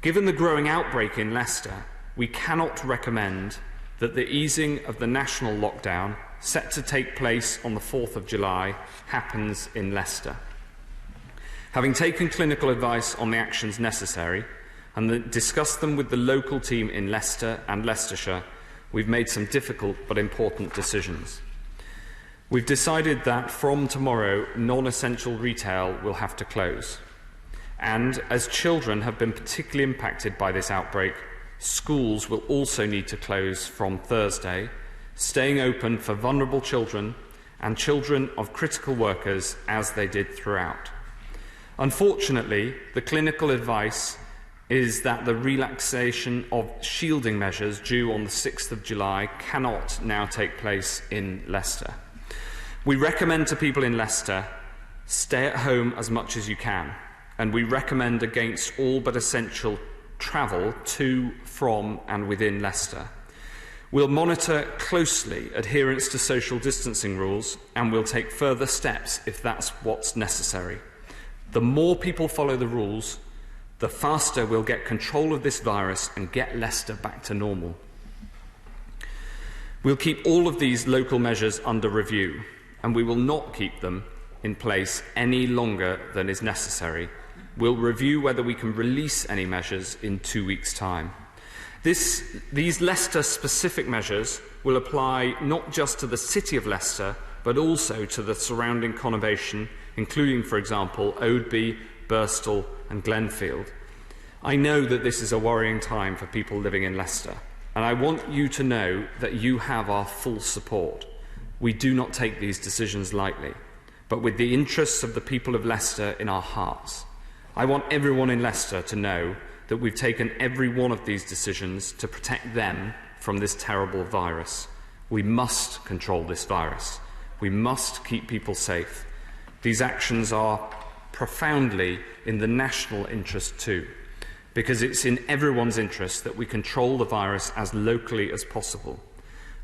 Given the growing outbreak in Leicester, we cannot recommend that the easing of the national lockdown, set to take place on the 4th of July, happens in Leicester. Having taken clinical advice on the actions necessary and discussed them with the local team in Leicester and Leicestershire, we've made some difficult but important decisions. We've decided that from tomorrow, non-essential retail will have to close. And as children have been particularly impacted by this outbreak, schools will also need to close from Thursday, staying open for vulnerable children and children of critical workers as they did throughout. Unfortunately, the clinical advice is that the relaxation of shielding measures due on the 6th of July cannot now take place in Leicester. We recommend to people in Leicester, stay at home as much as you can, and we recommend against all but essential travel to, from and within Leicester. We'll monitor closely adherence to social distancing rules and we'll take further steps if that's what's necessary. The more people follow the rules, the faster we'll get control of this virus and get Leicester back to normal. We'll keep all of these local measures under review, and we will not keep them in place any longer than is necessary. We'll review whether we can release any measures in 2 weeks' time. These Leicester-specific measures will apply not just to the city of Leicester, but also to the surrounding conurbation, including, for example, Oadby, Birstall and Glenfield. I know that this is a worrying time for people living in Leicester, and I want you to know that you have our full support. We do not take these decisions lightly, but with the interests of the people of Leicester in our hearts. I want everyone in Leicester to know that we've taken every one of these decisions to protect them from this terrible virus. We must control this virus. We must keep people safe. These actions are profoundly in the national interest too, because it's in everyone's interest that we control the virus as locally as possible.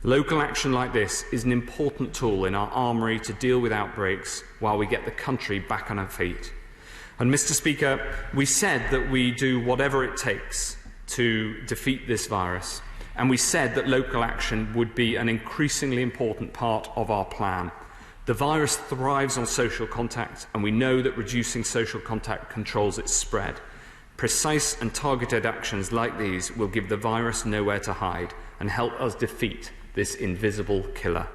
Local action like this is an important tool in our armoury to deal with outbreaks while we get the country back on our feet. And Mr. Speaker, we said that we do whatever it takes to defeat this virus, and we said that local action would be an increasingly important part of our plan. The virus thrives on social contact, and we know that reducing social contact controls its spread. Precise and targeted actions like these will give the virus nowhere to hide and help us defeat this invisible killer.